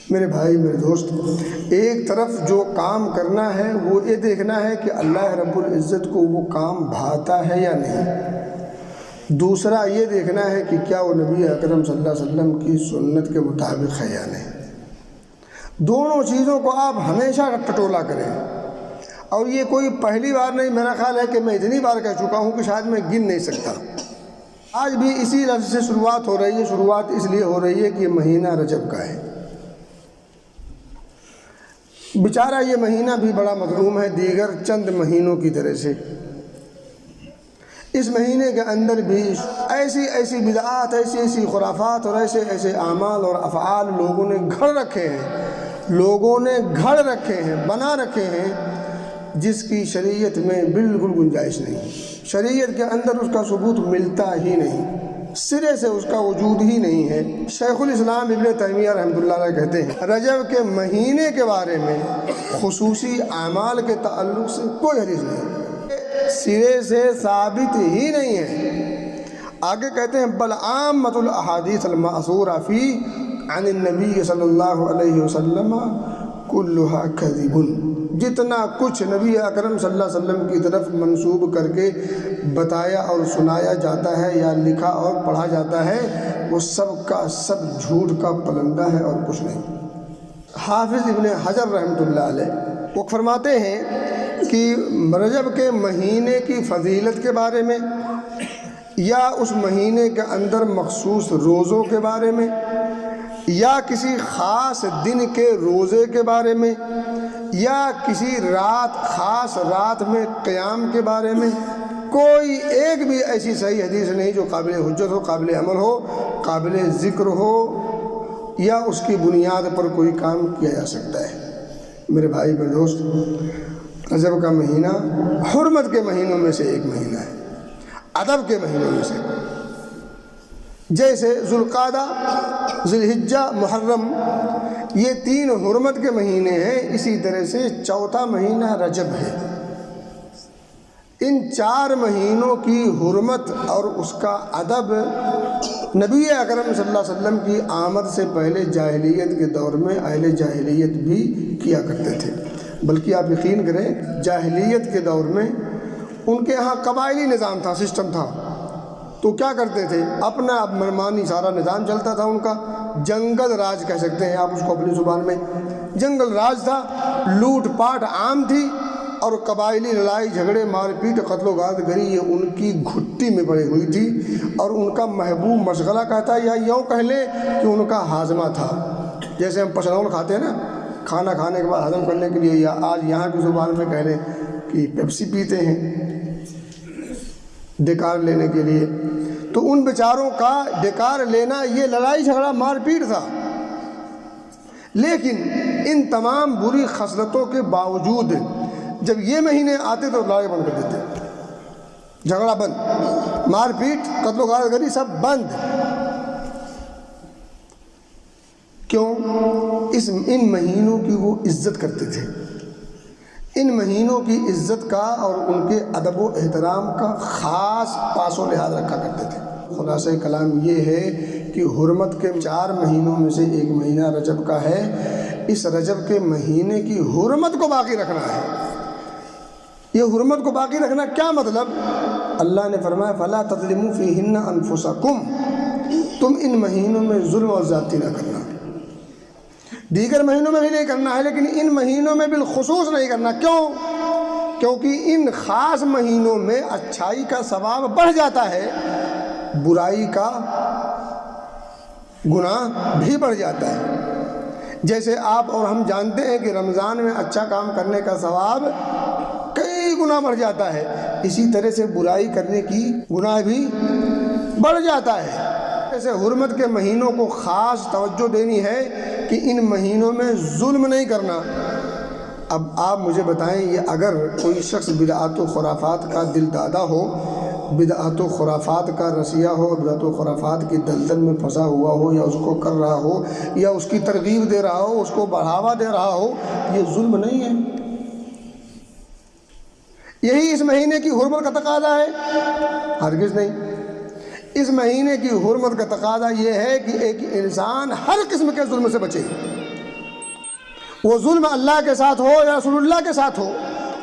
میرے بھائی میرے دوست، ایک طرف جو کام کرنا ہے وہ یہ دیکھنا ہے کہ اللہ رب العزت کو وہ کام بھاتا ہے یا نہیں، دوسرا یہ دیکھنا ہے کہ کیا وہ نبی اکرم صلی اللہ علیہ وسلم کی سنت کے مطابق ہے یا نہیں۔ دونوں چیزوں کو آپ ہمیشہ ٹٹولا کریں، اور یہ کوئی پہلی بار نہیں، میرا خیال ہے کہ میں اتنی بار کہہ چکا ہوں کہ شاید میں گن نہیں سکتا۔ آج بھی اسی لفظ سے شروعات ہو رہی ہے، شروعات اس لیے ہو رہی ہے کہ یہ مہینہ رجب کا ہے۔ بیچارہ یہ مہینہ بھی بڑا مظلوم ہے دیگر چند مہینوں کی طرح سے۔ اس مہینے کے اندر بھی ایسی ایسی بدعات، ایسی ایسی خرافات اور ایسے ایسے اعمال اور افعال لوگوں نے گھڑ رکھے ہیں، بنا رکھے ہیں، جس کی شریعت میں بالکل گنجائش نہیں، شریعت کے اندر اس کا ثبوت ملتا ہی نہیں، سرے سے اس کا وجود ہی نہیں ہے۔ شیخ الاسلام ابن تیمیہ رحمۃ اللہ علیہ کہتے ہیں رجب کے مہینے کے بارے میں خصوصی اعمال کے تعلق سے کوئی حدیث نہیں، سرے سے ثابت ہی نہیں ہے۔ آگے کہتے ہیں بل عامۃ الاحادیث المأثورہ فی عن النبی صلی اللہ علیہ وسلم کلھا کذب، جتنا کچھ نبی اکرم صلی اللہ علیہ وسلم کی طرف منسوب کر کے بتایا اور سنایا جاتا ہے یا لکھا اور پڑھا جاتا ہے، وہ سب کا سب جھوٹ کا پلندہ ہے اور کچھ نہیں۔ حافظ ابن حجر رحمۃ اللہ علیہ وہ فرماتے ہیں کہ رجب کے مہینے کی فضیلت کے بارے میں، یا اس مہینے کے اندر مخصوص روزوں کے بارے میں، یا کسی خاص دن کے روزے کے بارے میں، یا کسی خاص رات میں قیام کے بارے میں کوئی ایک بھی ایسی صحیح حدیث نہیں جو قابل حجت ہو، قابل عمل ہو، قابل ذکر ہو، یا اس کی بنیاد پر کوئی کام کیا جا سکتا ہے۔ میرے بھائی میرے دوست، رجب کا مہینہ حرمت کے مہینوں میں سے ایک مہینہ ہے، ادب کے مہینوں میں سے، جیسے ذوالقعدہ، ذی الحجہ، محرم، یہ تین حرمت کے مہینے ہیں، اسی طرح سے چوتھا مہینہ رجب ہے۔ ان چار مہینوں کی حرمت اور اس کا ادب نبی اکرم صلی اللہ علیہ وسلم کی آمد سے پہلے جاہلیت کے دور میں اہل جاہلیت بھی کیا کرتے تھے، بلکہ آپ یقین کریں جاہلیت کے دور میں ان کے ہاں قبائلی نظام تھا، سسٹم تھا، تو کیا کرتے تھے، اپنا منمانی سارا نظام چلتا تھا ان کا، جنگل راج کہہ سکتے ہیں آپ اس کو اپنی زبان میں، جنگل راج تھا، لوٹ پاٹ عام تھی، اور قبائلی لڑائی جھگڑے مار پیٹ قتل و غارت گری یہ ان کی گھٹی میں پڑی ہوئی تھی، اور ان کا محبوب مشغلہ کہتا ہے، یا یوں کہہ لیں کہ ان کا ہاضمہ تھا۔ جیسے ہم پچھلون کھاتے ہیں نا، کھانا کھانے کے بعد ہضم کرنے کے لیے، یا آج یہاں کی زبان میں کہہ لیں کہ پیپسی پیتے ہیں ڈکار لینے کے لیے، تو ان بیچاروں کا ڈکار لینا یہ لڑائی جھگڑا مار پیٹ تھا۔ لیکن ان تمام بری خصلتوں کے باوجود جب یہ مہینے آتے تو لڑائی بند کر دیتے، جھگڑا بند، مار پیٹ، قتل و غارت گری سب بند۔ کیوں؟ ان مہینوں کی وہ عزت کرتے تھے، ان مہینوں کی عزت کا اور ان کے ادب و احترام کا خاص پاس و لحاظ رکھا کرتے تھے۔ خلاصہ کلام یہ ہے کہ حرمت کے چار مہینوں میں سے ایک مہینہ رجب کا ہے، اس رجب کے مہینے کی حرمت کو باقی رکھنا ہے۔ یہ حرمت کو باقی رکھنا کیا مطلب؟ اللہ نے فرمایا فَلَا تَظْلِمُوا فِيهِنَّ أَنفُسَكُمْ، تم ان مہینوں میں ظلم اور زیادتی نہ کرنا، دیگر مہینوں میں بھی نہیں کرنا ہے لیکن ان مہینوں میں بالخصوص نہیں کرنا۔ کیوں؟ کیونکہ ان خاص مہینوں میں اچھائی کا ثواب بڑھ جاتا ہے، برائی کا گناہ بھی بڑھ جاتا ہے۔ جیسے آپ اور ہم جانتے ہیں کہ رمضان میں اچھا کام کرنے کا ثواب کئی گنا بڑھ جاتا ہے، اسی طرح سے برائی کرنے کی گناہ بھی بڑھ جاتا ہے۔ ایسے حرمت کے مہینوں کو خاص توجہ دینی ہے کہ ان مہینوں میں ظلم نہیں کرنا۔ اب آپ مجھے بتائیں، یہ اگر کوئی شخص بدعات و خرافات کا دل دادا ہو، بدعات و خرافات کا رسیہ ہو، بدعات و خرافات کی دلدل میں پھنسا ہوا ہو، یا اس کو کر رہا ہو، یا اس کی ترغیب دے رہا ہو، اس کو بڑھاوا دے رہا ہو، یہ ظلم نہیں ہے؟ یہی اس مہینے کی حرمت کا تقاضا ہے؟ ہرگز نہیں۔ اس مہینے کی حرمت کا تقاضا یہ ہے کہ ایک انسان ہر قسم کے ظلم سے بچے، وہ ظلم اللہ کے ساتھ ہو یا رسول اللہ کے ساتھ ہو،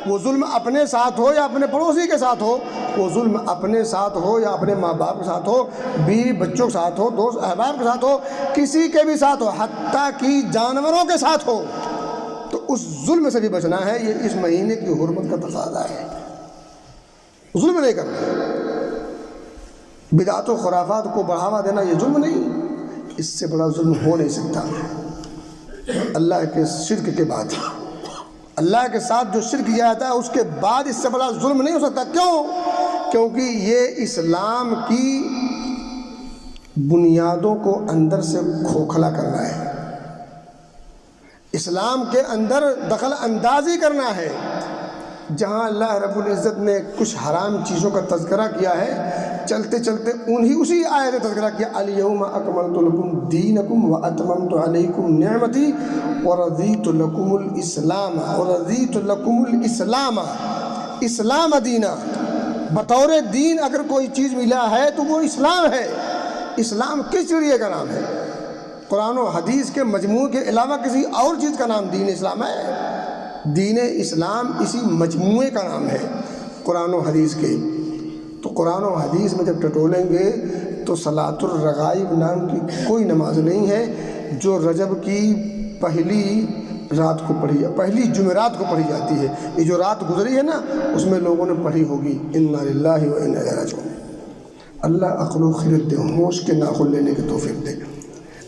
وہ ظلم اپنے ساتھ ہو یا اپنے پڑوسی کے ساتھ ہو، وہ ظلم اپنے ساتھ ہو یا اپنے ماں باپ کے ساتھ ہو، بیوی بچوں کے ساتھ ہو، دوست احباب کے ساتھ ہو، کسی کے بھی ساتھ ہو، حتیٰ کہ جانوروں کے ساتھ ہو، تو اس ظلم سے بھی بچنا ہے۔ یہ اس مہینے کی حرمت کا تقاضا ہے، ظلم نہیں کرنا۔ بدعات و خرافات کو بڑھاوا دینا یہ ظلم نہیں، اس سے بڑا ظلم ہو نہیں سکتا اللہ کے شرک کے بعد۔ اللہ کے ساتھ جو شرک کیا جاتا ہے اس کے بعد اس سے بڑا ظلم نہیں ہو سکتا۔ کیوں؟ کیونکہ یہ اسلام کی بنیادوں کو اندر سے کھوکھلا کرنا ہے، اسلام کے اندر دخل اندازی کرنا ہے۔ جہاں اللہ رب العزت نے کچھ حرام چیزوں کا تذکرہ کیا ہے، چلتے چلتے اسی آیت نے تذکرہ کیا، الیوم اکملت لکم دینکم واتممت علیکم نعمتی ورضیت لکم الاسلام اسلام دینا۔ بطور دین اگر کوئی چیز ملا ہے تو وہ اسلام ہے۔ اسلام کس ذریعے کا نام ہے؟ قرآن و حدیث کے مجموعے کے علاوہ کسی اور چیز کا نام دین اسلام ہے؟ دین اسلام اسی مجموعے کا نام ہے، قرآن و حدیث کے۔ تو قرآن و حدیث میں جب ٹٹولیں گے تو صلاۃ الرغائب نام کی کوئی نماز نہیں ہے جو رجب کی پہلی رات کو پڑھی، پہلی جمعرات کو پڑھی جاتی ہے۔ یہ جو رات گزری ہے نا، اس میں لوگوں نے پڑھی ہوگی انا للہ و انا الیہ راجعون۔ اللہ عقل و خرد دے، ہوش کے ناخن لینے کی توفیق دے۔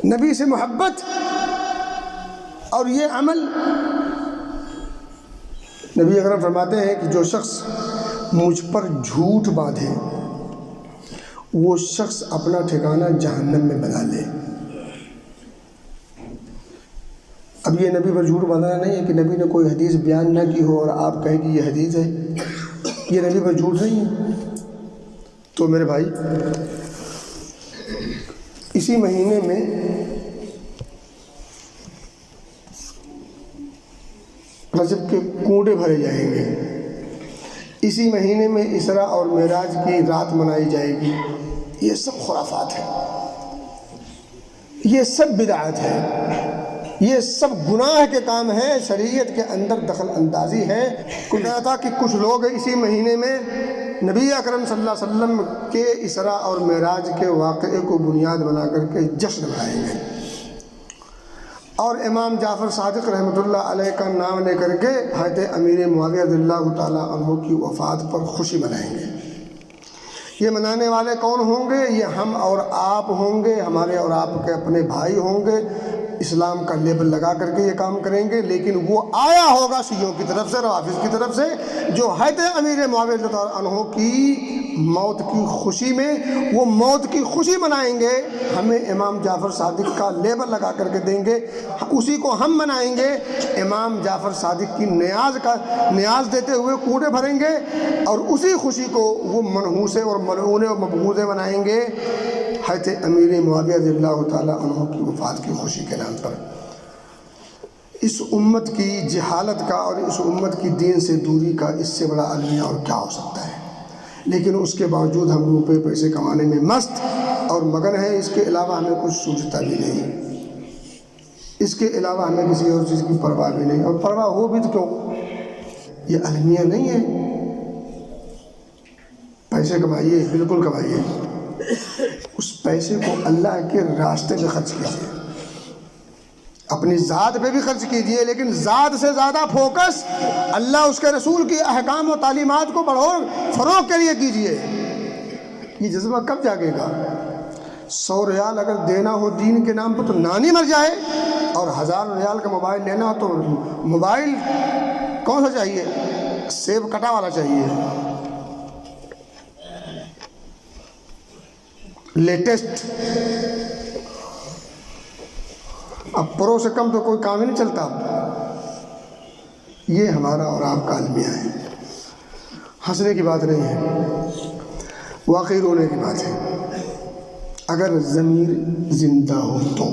نبی سے محبت اور یہ عمل، نبی اکرم فرماتے ہیں کہ جو شخص مجھ پر جھوٹ باندھے وہ شخص اپنا ٹھکانہ جہنم میں بنا لے۔ اب یہ نبی پر جھوٹ باندھنا نہیں ہے کہ نبی نے کوئی حدیث بیان نہ کی ہو اور آپ کہیں کہ یہ حدیث ہے، یہ نبی پر جھوٹ نہیں ہے۔ تو میرے بھائی، اسی مہینے میں رجب کے کنڈے بھرے جائیں گے، اسی مہینے میں اسراء اور معراج کی رات منائی جائے گی۔ یہ سب خرافات ہے، یہ سب بدعات ہے، یہ سب گناہ کے کام ہیں، شریعت کے اندر دخل اندازی ہے۔ کہتا کہ کچھ لوگ اسی مہینے میں نبی اکرم صلی اللہ علیہ وسلم کے اسراء اور معراج کے واقعے کو بنیاد بنا کر کے جشن منائیں گے، اور امام جعفر صادق رحمۃ اللہ علیہ کا نام لے کر کے حضرت امیر معاویہ رضی اللہ تعالیٰ عنہ کی وفات پر خوشی منائیں گے۔ یہ منانے والے کون ہوں گے؟ یہ ہم اور آپ ہوں گے، ہمارے اور آپ کے اپنے بھائی ہوں گے، اسلام کا لیبل لگا کر کے یہ کام کریں گے، لیکن وہ آیا ہوگا شیعوں کی طرف سے، روافض کی طرف سے، جو حضرت امیر معاویہ رضی اللہ عنہ کی موت کی خوشی میں وہ موت کی خوشی منائیں گے، ہمیں امام جعفر صادق کا لیبل لگا کر کے دیں گے، اسی کو ہم منائیں گے، امام جعفر صادق کی نیاز دیتے ہوئے کوڑے بھریں گے، اور اسی خوشی کو وہ منحوسے اور ملعونے اور مبغوضے منائیں گے حضرت امیر معاویہ رضی اللہ تعالیٰ عنہ کی وفات کی خوشی کے نام پر۔ اس امت کی جہالت کا اور اس امت کی دین سے دوری کا اس سے بڑا المیہ اور کیا ہو سکتا ہے؟ لیکن اس کے باوجود ہم روپے پیسے کمانے میں مست اور مگن ہیں، اس کے علاوہ ہمیں کچھ سوچتا بھی نہیں، اس کے علاوہ ہمیں کسی اور چیز کی پرواہ بھی نہیں، اور پرواہ ہو بھی تو کیوں؟ یہ المیہ نہیں ہے۔ پیسے کمائیے، بالکل کمائیے، اس پیسے کو اللہ کے راستے میں خرچ کیجیے، اپنی ذات پہ بھی خرچ کیجیے، لیکن ذات سے زیادہ فوکس اللہ اس کے رسول کی احکام و تعلیمات کو فروغ کے لیے کیجیے۔ یہ جذبہ کب جاگے گا؟ 100 ریال اگر دینا ہو دین کے نام پر تو نانی مر جائے، اور 1000 ریال کا موبائل لینا ہو تو موبائل کون سا چاہیے؟ سیب کٹا والا چاہیے، لیٹسٹ۔ اب پرو سے کم تو کوئی کام ہی نہیں چلتا۔ یہ ہمارا اور آپ کا المیہ ہے، ہنسنے کی بات نہیں ہے، واقعی رونے کی بات ہے۔ اگر ضمیر زندہ ہو تو،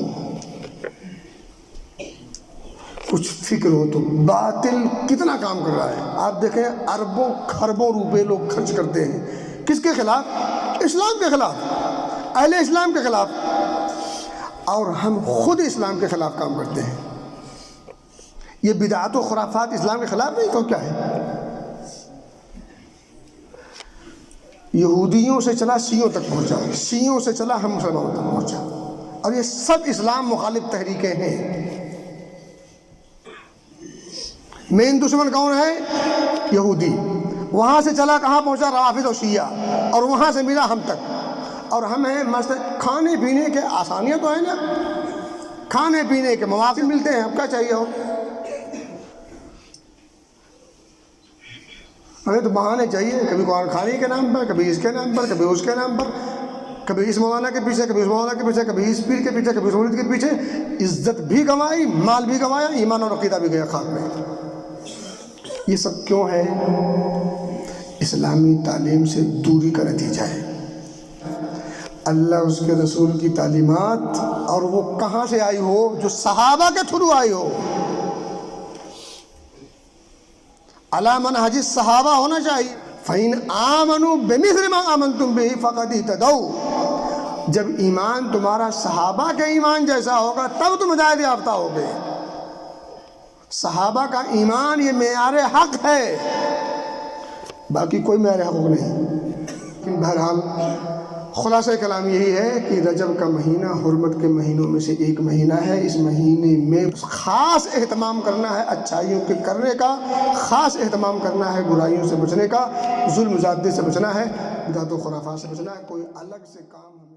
کچھ فکر ہو تو، باطل کتنا کام کر رہا ہے۔ آپ دیکھیں اربوں خربوں روپے لوگ خرچ کرتے ہیں، کس کے خلاف؟ اسلام کے خلاف، اہل اسلام کے خلاف، اور ہم خود اسلام کے خلاف کام کرتے ہیں۔ یہ بدعات و خرافات اسلام کے خلاف نہیں تو کیا ہے؟ یہودیوں سے چلا شیعوں تک پہنچا، شیعوں سے چلا ہم مسلمانوں تک پہنچا، اور یہ سب اسلام مخالف تحریکیں ہیں۔ مین دشمن کون ہے؟ یہودی۔ وہاں سے چلا کہاں پہنچا؟ رافض اور شیعہ، اور وہاں سے ملا ہم تک۔ اور ہمیں کھانے پینے کے آسانیاں تو ہیں نا، کھانے پینے کے مواقع ملتے ہیں، اب کیا چاہیے ہو؟ ہمیں تو بہانے چاہیے، کبھی قرآن خوانی کے نام پر، کبھی اس کے نام پر، کبھی اس کے نام پر، کبھی اس مولانا کے پیچھے، کبھی اس مولانا کے پیچھے، کبھی اس پیر کے پیچھے، کبھی اس مولد کے پیچھے۔ عزت بھی گنوائی، مال بھی گنوایا، ایمان اور عقیدہ بھی گیا خاک میں۔ یہ سب کیوں ہے؟ اسلامی تعلیم سے دوری کا نتیجہ ہے۔ اللہ اس کے رسول کی تعلیمات، اور وہ کہاں سے آئی ہو؟ جو صحابہ کے تھرو آئی ہو، علی منہج الصحابہ ہونا چاہیے۔ فَإِنْ آمَنُوا بِمِثْلِ مَا آمَنْتُمْ بِهِ فَقَدِ اهْتَدَوْا۔ جب ایمان تمہارا صحابہ کے ایمان جیسا ہوگا تب تم ہدایت یافتہ ہوگے۔ صحابہ کا ایمان یہ معیار حق ہے، باقی کوئی معیار حق نہیں۔ بہرحال خلاصہ کلام یہی ہے کہ رجب کا مہینہ حرمت کے مہینوں میں سے ایک مہینہ ہے۔ اس مہینے میں خاص اہتمام کرنا ہے اچھائیوں کے کرنے کا، خاص اہتمام کرنا ہے برائیوں سے بچنے کا، ظلم زیادتی سے بچنا ہے، بدعت و خرافات سے بچنا ہے۔ کوئی الگ سے کام